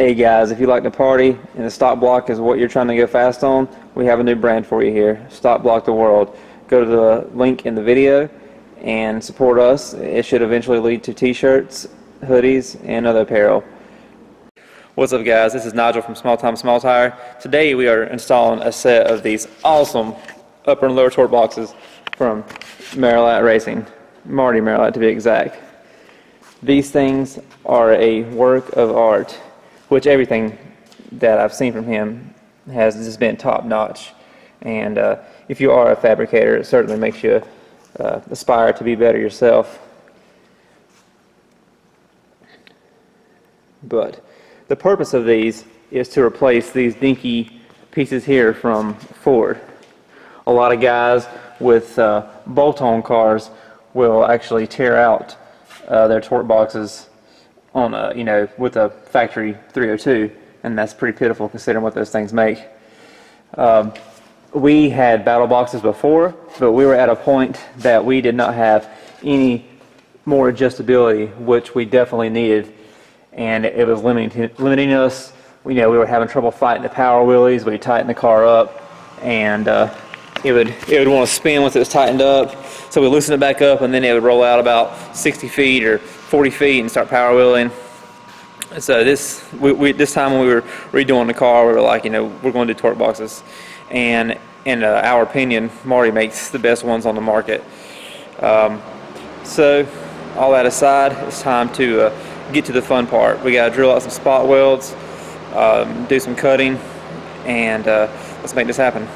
Hey guys, if you like to party and the stock block is what you're trying to go fast on, we have a new brand for you here, Stock Block the World. Go to the link in the video and support us. It should eventually lead to t-shirts, hoodies, and other apparel. What's up guys, this is Nigel from Small Time Small Tire. Today we are installing a set of these awesome upper and lower torque boxes from Merillat Racing, Marty Merillat to be exact. These things are a work of art, which everything that I've seen from him has just been top notch. And if you are a fabricator, it certainly makes you aspire to be better yourself. But the purpose of these is to replace these dinky pieces here from Ford. A lot of guys with bolt-on cars will actually tear out their torque boxes on with a factory 302, and that's pretty pitiful considering what those things make. We had battle boxes before, but we were at a point that we did not have any more adjustability, which we definitely needed, and it was limiting us. We were having trouble fighting the power wheelies. We tightened the car up, and it would want to spin once it was tightened up. So we loosened it back up, and then it would roll out about 60 feet or 40 feet and start power wheeling. So this time when we were redoing the car, we were like, we're going to do torque boxes. And in our opinion, Marty makes the best ones on the market. So all that aside, it's time to get to the fun part. We got to drill out some spot welds, do some cutting, and let's make this happen.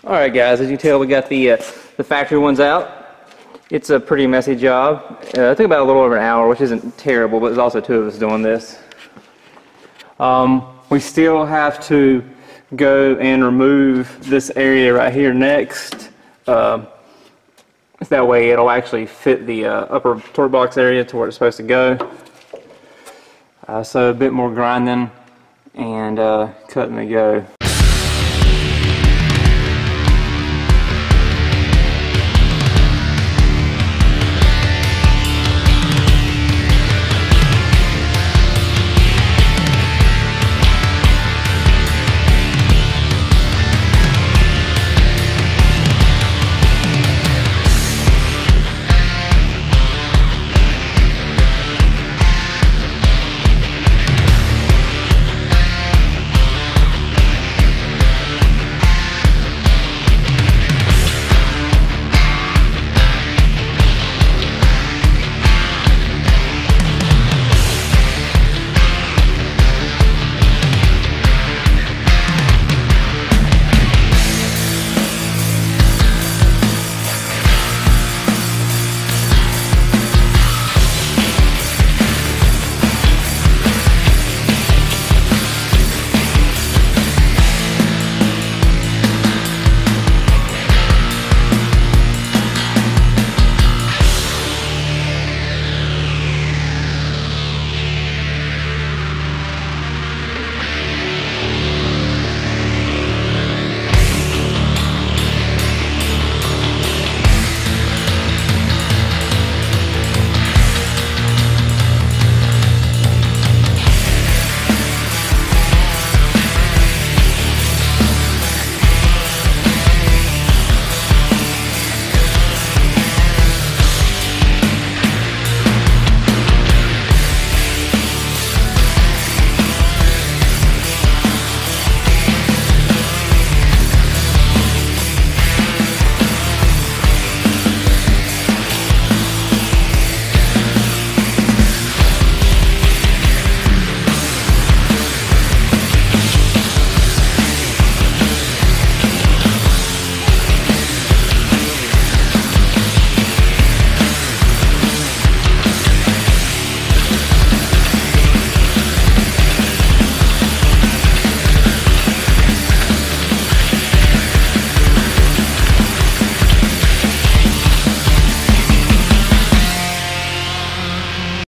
Alright guys, as you can tell, we got the factory ones out. It's a pretty messy job. It took about a little over an hour, which isn't terrible, but there's also two of us doing this. We still have to go and remove this area right here next. That way it'll actually fit the upper torque box area to where it's supposed to go. So a bit more grinding and cutting to go.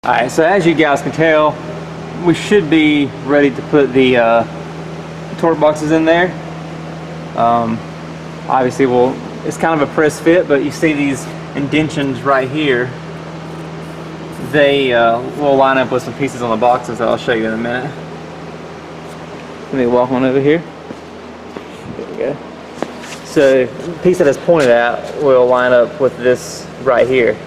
Alright, so as you guys can tell, we should be ready to put the torque boxes in there. Obviously, it's kind of a press fit, but you see these indentions right here. They will line up with some pieces on the boxes that I'll show you in a minute. Let me walk on over here. There we go. So the piece that is pointed at will line up with this right here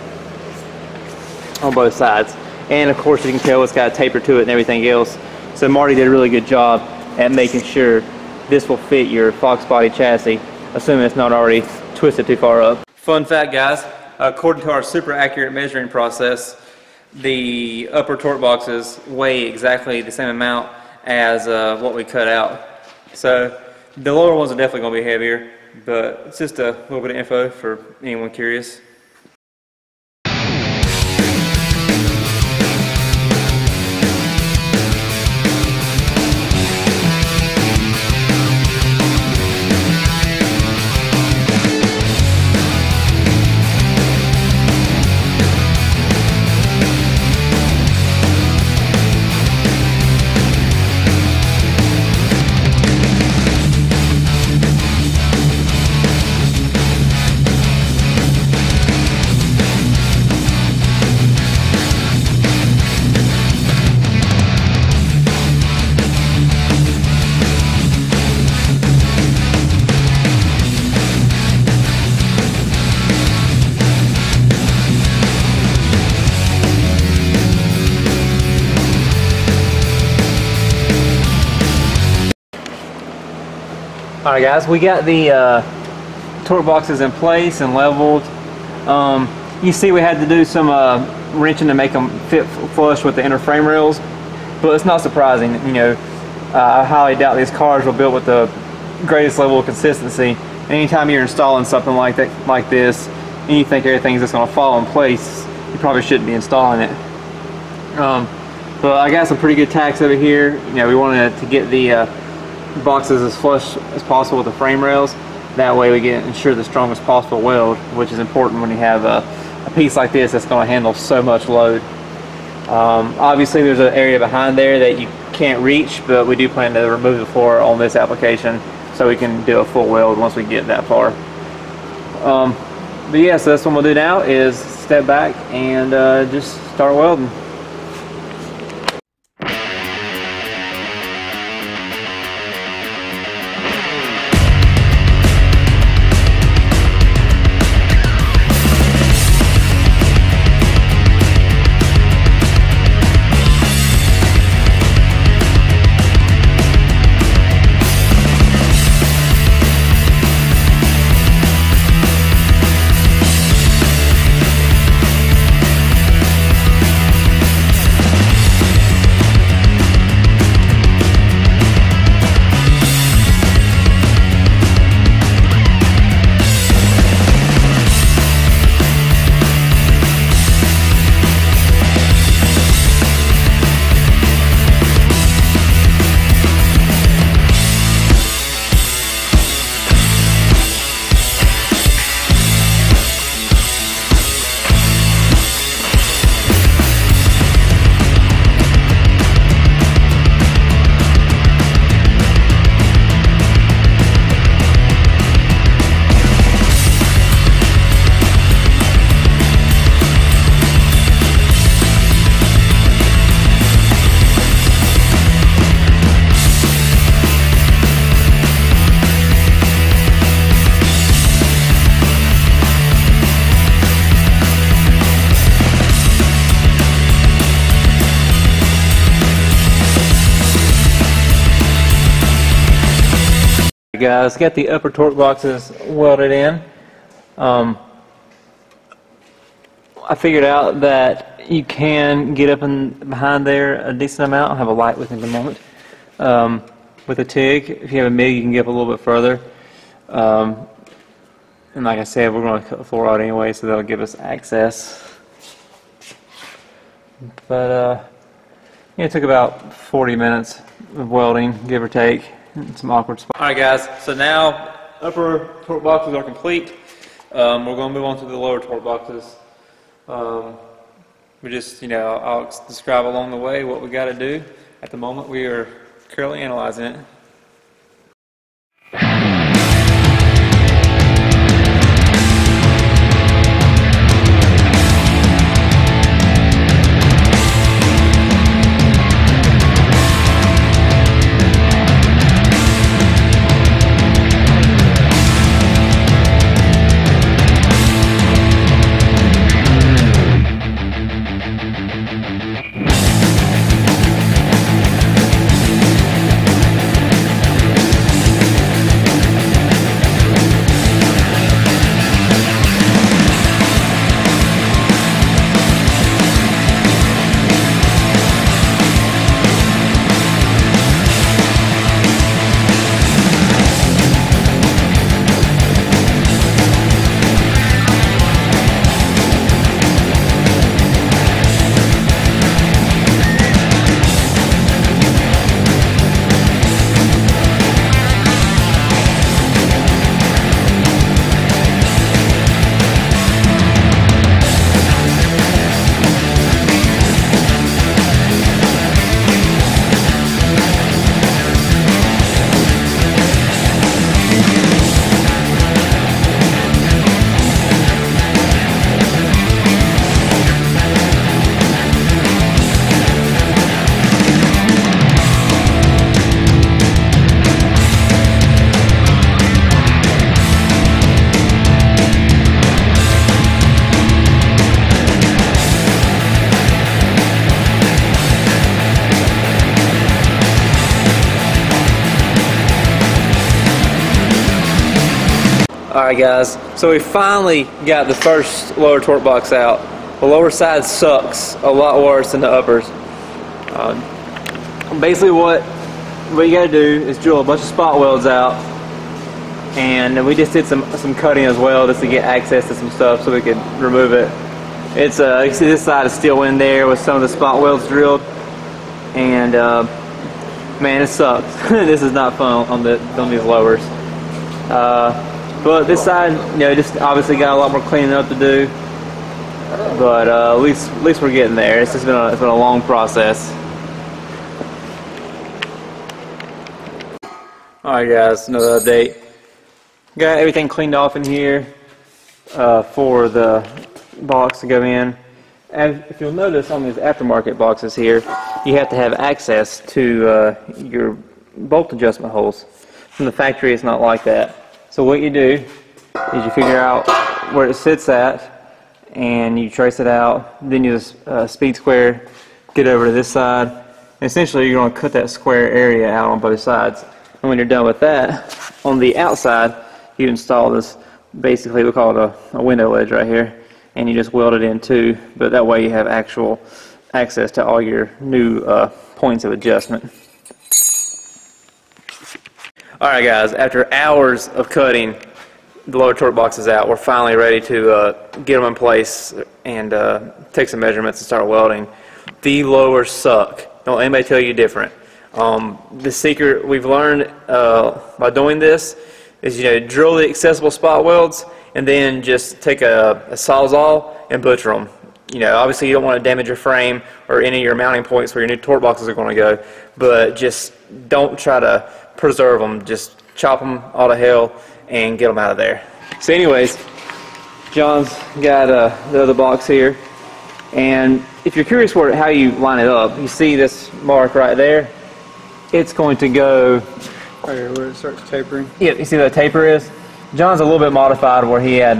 on both sides. And of course, you can tell it's got a taper to it and everything else. So Marty did a really good job at making sure this will fit your Fox body chassis, assuming it's not already twisted too far up. Fun fact, guys, according to our super accurate measuring process, the upper torque boxes weigh exactly the same amount as what we cut out. So the lower ones are definitely going to be heavier, but it's just a little bit of info for anyone curious. Alright guys, we got the torque boxes in place and leveled. You see we had to do some wrenching to make them fit flush with the inner frame rails, but it's not surprising. You know, I highly doubt these cars were built with the greatest level of consistency. And anytime you're installing something like this, and you think everything's just going to fall in place, you probably shouldn't be installing it. But I got some pretty good tacks over here. You know, we wanted to get the boxes as flush as possible with the frame rails. That way we get ensure the strongest possible weld, which is important when you have a piece like this that's going to handle so much load. Obviously there's an area behind there that you can't reach, but we do plan to remove the floor on this application so we can do a full weld once we get that far. But yeah, so that's what we'll do now, is step back and just start welding. Guys, got the upper torque boxes welded in. I figured out that you can get up and behind there a decent amount. I'll have a light with me in a moment. With a TIG, if you have a MIG, you can get up a little bit further. And like I said, we're going to cut the floor out anyway, so that'll give us access. But yeah, it took about 40 minutes of welding, give or take. Some awkward spots. Alright guys, so now upper torque boxes are complete. We're going to move on to the lower torque boxes. We just, I'll describe along the way what we got to do. At the moment we are currently analyzing it. Alright guys, so we finally got the first lower torque box out. The lower side sucks a lot worse than the uppers. Basically what you gotta do is drill a bunch of spot welds out, and we just did some cutting as well just to get access to some stuff so we could remove it. It's you can see this side is still in there with some of the spot welds drilled, and man, it sucks. This is not fun on these lowers. But this side, just obviously got a lot more cleaning up to do. but at least we're getting there. It's been a long process. All right, guys, another update. Got everything cleaned off in here for the box to go in. And if you'll notice on these aftermarket boxes here, you have to have access to your bolt adjustment holes. From the factory, it's not like that. So what you do is you figure out where it sits at, and you trace it out. Then you just speed square, get over to this side. And essentially, you're going to cut that square area out on both sides. And when you're done with that, on the outside, you install this, basically we call it a window ledge right here, and you just weld it in too, but that way you have actual access to all your new points of adjustment. Alright guys, after hours of cutting the lower torque boxes out, we're finally ready to get them in place and take some measurements and start welding. The lowers suck. Don't anybody tell you different. The secret we've learned by doing this is, drill the accessible spot welds and then just take a Sawzall and butcher them. Obviously you don't want to damage your frame or any of your mounting points where your new torque boxes are going to go, but just don't try to preserve them. Just chop them all to hell and get them out of there. So anyways, John's got the other box here, and if you're curious how you line it up, you see this mark right there. It's going to go right here where it starts tapering. Yeah, you see where the taper is? John's a little bit modified where he had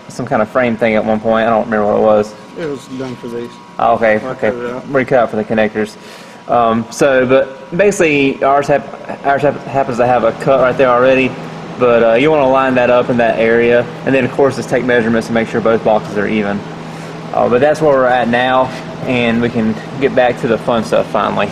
some kind of frame thing at one point. I don't remember what it was. It was done for these. Oh, okay, okay. Where cut out for the connectors. But basically ours happens to have a cut right there already, but you want to line that up in that area, and then of course just take measurements to make sure both boxes are even. But that's where we're at now, and we can get back to the fun stuff finally.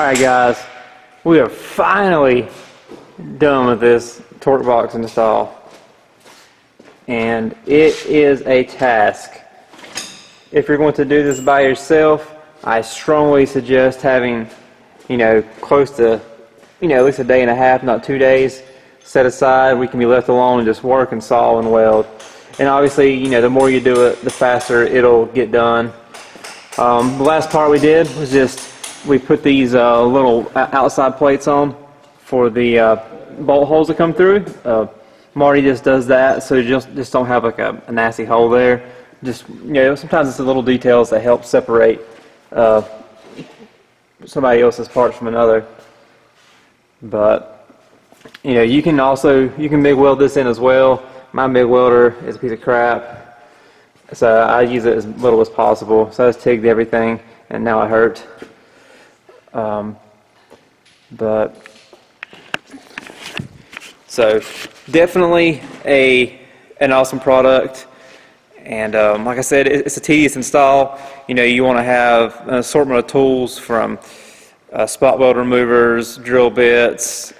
Alright guys, we are finally done with this torque box install, and it is a task. If you're going to do this by yourself, I strongly suggest having, close to, at least a day and a half, not 2 days, set aside. We can be left alone and just work and saw and weld. And obviously, the more you do it, the faster it'll get done. The last part we did was we put these little outside plates on for the bolt holes that come through. Marty just does that, so you just don't have like a nasty hole there. Just, sometimes it's the little details that help separate somebody else's parts from another. But you can MIG weld this in as well. My MIG welder is a piece of crap, so I use it as little as possible. So I just TIG'd everything, and now it hurt. But so definitely an awesome product. And like I said, it's a tedious install. You want to have an assortment of tools from spot weld removers, drill bits,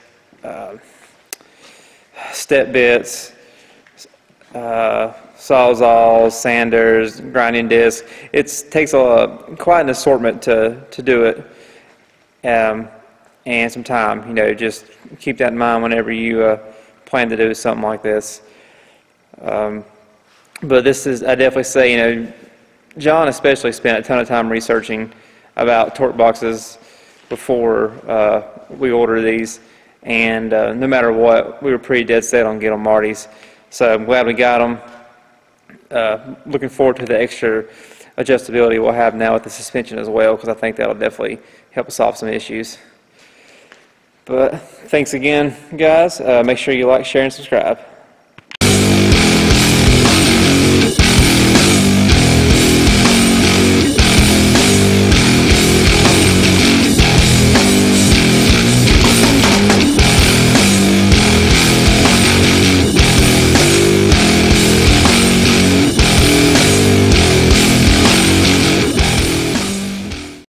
step bits, sawzalls, sanders, grinding discs. It takes quite an assortment to do it, and some time. Just keep that in mind whenever you plan to do something like this. But I definitely say, John especially spent a ton of time researching about torque boxes before we ordered these, and no matter what, we were pretty dead set on getting Marty's. So I'm glad we got them. Looking forward to the extra adjustability we'll have now with the suspension as well, because I think that'll definitely help us solve some issues. But thanks again, guys. Make sure you like, share, and subscribe.